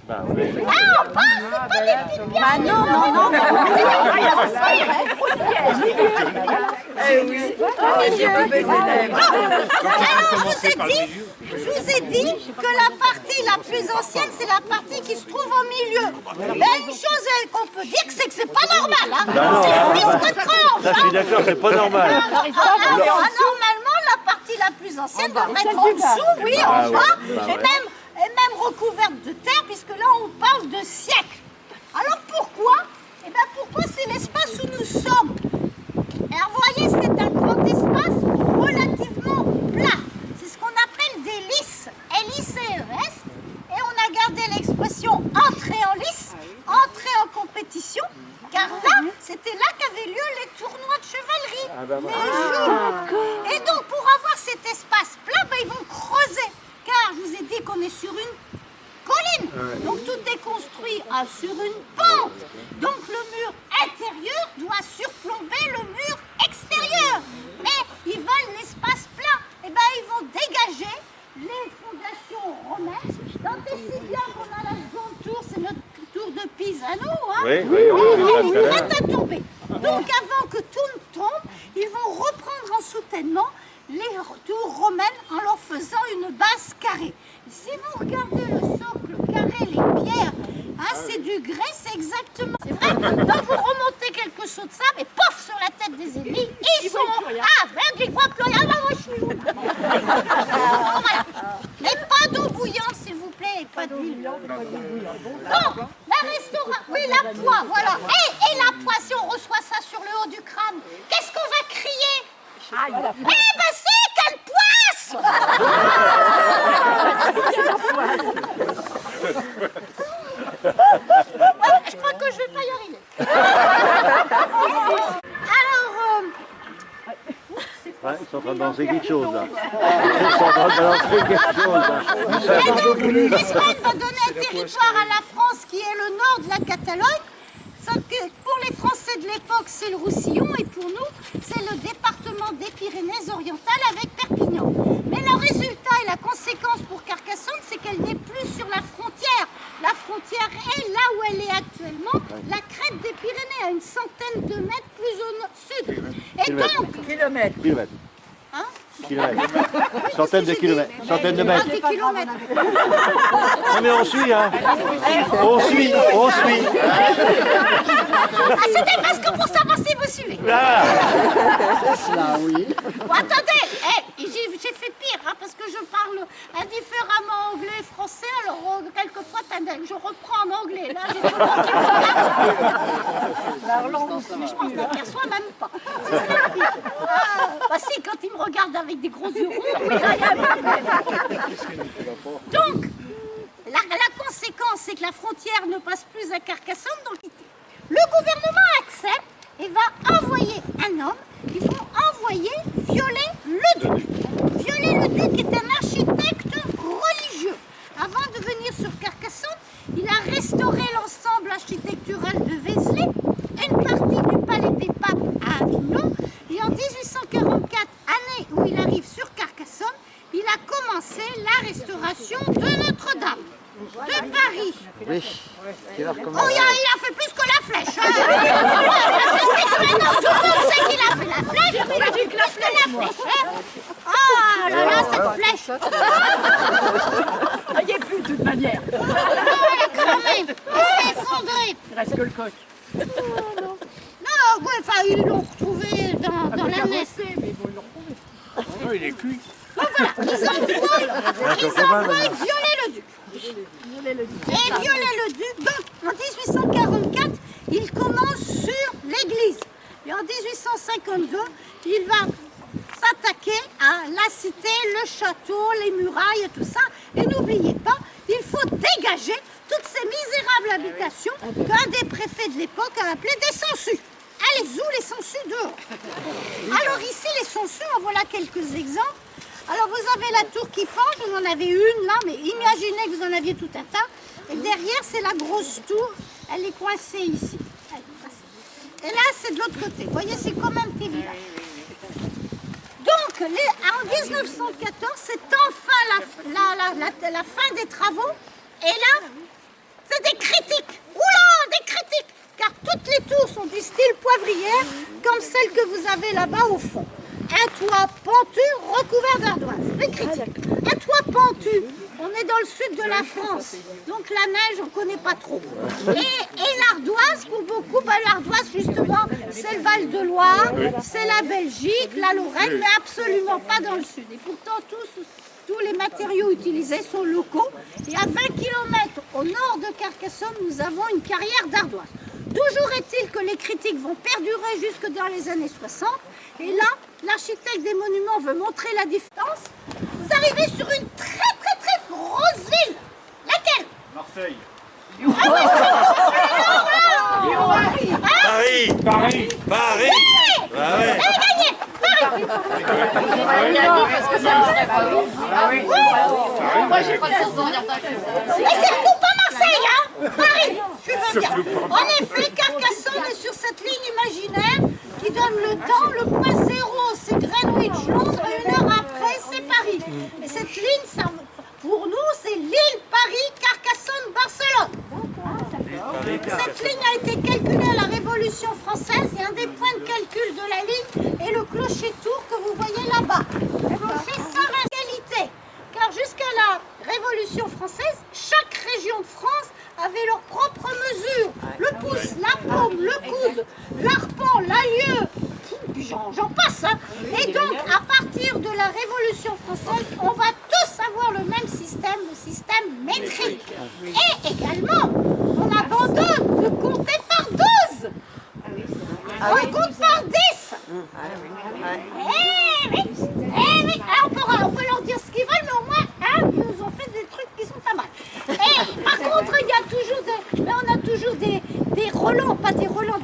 Bah, oui. Ah, on passe, c'est pas des petites pièces. Ah non, non, non. Je vous ai dit que la partie la plus ancienne, c'est la partie qui se trouve au milieu. Mais une chose qu'on peut dire, c'est que c'est pas normal. Hein. C'est plus que tranche. Ça, je suis d'accord, c'est pas normal. Normalement, la partie la plus ancienne devrait être en dessous, oui, en bas, et même recouverte de terre, puisque là, on parle de siècles. Alors pourquoi? Eh bien, pourquoi c'est l'espace où nous sommes. Alors, vous voyez, c'est un grand espace relativement plat. C'est ce qu'on appelle des lisses, L-I-C-E-S. Et on a gardé l'expression entrer en lice, entrer en compétition, car là, c'était là qu'avaient lieu les tournois de chevalerie, les jours. Et donc, pour avoir cet espace plat, ben, ils vont creuser, car je vous ai dit qu'on est sur une colline. Donc, tout est construit sur une pente. Donc, le mur intérieur doit surplomber le mur extérieur. Mais ils veulent l'espace plat. Et bien, ils vont dégager les fondations romaines. Notez si bien qu'on a la seconde tour, c'est notre tour de Pise à nous. Hein. Oui. Prête à tomber. Donc, avant que tout ne tombe, ils vont reprendre en soutènement les tours romaines en leur faisant une base carrée. Et si vous regardez le socle carré, les pierres, hein, c'est du grès, c'est exactement vrai. Donc vous remontez quelques sauts de sable et pof sur la tête des ennemis, ils sont aveugles, ils voient plus rien. Moi je suis où? Voilà. Et pas d'eau bouillante s'il vous plaît, et pas d'huile. Donc la restauration, oui la poix, voilà. Et la poix, si on reçoit ça sur le haut du crâne, qu'est-ce qu'on va crier? Eh ben c'est quelle poisse! Je crois que je vais pas y arriver. Alors, Ouais, ils sont en train de danser quelque chose là. Ils sont en train de danser quelque chose là. l'Espagne va donner un territoire à la France qui est le nord de la Catalogne. Sauf que pour les Français de l'époque, c'est le Roussillon et pour nous, c'est le département des Pyrénées-Orientales avec Perpignan. Mais le résultat et la conséquence pour Carcassonne, c'est qu'elle n'est plus sur la frontière. La frontière est là où elle est actuellement, la crête des Pyrénées, à une centaine de mètres plus au sud. Et donc... Kilomètres. Hein? Centaines de kilomètres. Centaines de mètres. Des kilomètres. Non mais on suit, hein. On suit. Ah, c'était parce que pour savoir si vous suivez. Ah. C'est cela, oui. Bon, attendez, j'ai fait pire, hein, parce que je parle indifféremment anglais et français, alors quelquefois je reprends en anglais. Là, j'ai tout le monde qui me regarde. Mais je pense qu'on n'aperçoit même pas. C'est ça qui... bah si, quand il me regarde avec des gros yeux ronds, oui, là, il y a un Donc, la conséquence, c'est que la frontière ne passe plus à Carcassonne, donc le gouvernement accepte et va envoyer un homme. Ils vont envoyer Viollet le Duc. Viollet le Duc est un architecte religieux. Avant de venir sur Carcassonne, il a restauré l'ensemble architectural de Vézelay, une partie du palais des papes à Avignon, et en 1844, année où il arrive sur Carcassonne, il a commencé la restauration de Notre-Dame. De Paris. Oui. Tu vas Oh, recommencer. il a fait plus que la flèche. Je sais que maintenant tout le monde sait qu'il a fait la flèche, mais il a fait plus que la flèche. Oh là là, cette flèche. Il n'y a plus de toute manière. Oh, elle a cramé. Elle s'est effondrée. Il reste que le coq. Non, ouais, enfin, ils l'ont retrouvé dans la nef. Mais bon, ils l'ont retrouvé. Non, il est cuit. Donc voilà, ils envoient Viollet le Duc. Et Viollet le Duc, donc en 1844, il commence sur l'église. Et en 1852, il va s'attaquer à la cité, le château, les murailles et tout ça. Et n'oubliez pas, il faut dégager toutes ces misérables habitations qu'un des préfets de l'époque a appelées des sangsues. Allez-y, les sangsues dehors. Alors ici, les sangsues, en voilà quelques exemples. Alors vous avez la tour qui penche, vous en avez une là, mais imaginez que vous en aviez tout un tas. Et derrière, c'est la grosse tour, elle est coincée ici. Elle est coincée. Et là, c'est de l'autre côté. Vous voyez, c'est comme un petit village. Donc, en 1914, c'est enfin la fin des travaux. Et là, c'est des critiques. Oula, des critiques. Car toutes les tours sont du style poivrière, comme celle que vous avez là-bas au fond. Un toit pentu recouvert d'ardoise. Des critiques. Un toit pentu. On est dans le sud de la France, donc la neige, on ne connaît pas trop. Et l'ardoise, pour beaucoup, l'ardoise, justement, c'est le Val-de-Loire, c'est la Belgique, la Lorraine, mais absolument pas dans le sud. Et pourtant, tous les matériaux utilisés sont locaux. Et à 20 km au nord de Carcassonne, nous avons une carrière d'ardoise. Toujours est-il que les critiques vont perdurer jusque dans les années 60. Et là, l'architecte des monuments veut montrer la différence. Vous arrivez sur une très grosse ville. Laquelle? Marseille. Paris. Ah ouais. Gagné. Paris. Moi, j'ai pas le sens de dire ta Mais c'est surtout pas Marseille, hein. Paris. Je veux dire. En effet, Carcassonne est sur cette ligne imaginaire qui donne le temps. Le point zéro, c'est Greenwich, Londres, et 1 heure après, c'est Paris. Et cette ligne, ça, pour nous, c'est l'île Paris, Carcassonne, Barcelone. Cette ligne a été calculée à la Révolution française et un des points de calcul de la ligne est le clocher-tour que vous voyez là-bas. Le clocher sans qualité, car jusqu'à la Révolution française, chaque région de France avait leurs propres mesures. Le pouce, la paume, le coude, l'arpent, l'alieu, j'en passe. Hein. Et donc, à partir de la Révolution française, on va tous avoir le même système, le système métrique. Et également, on abandonne de compter par 12. On compte par 10. Eh oui. Alors, on peut leur dire ce qu'ils veulent, mais au moins, hein, ils nous ont fait des trucs qui sont pas mal. Et par contre, il y a toujours on a toujours des relents, pas des relents,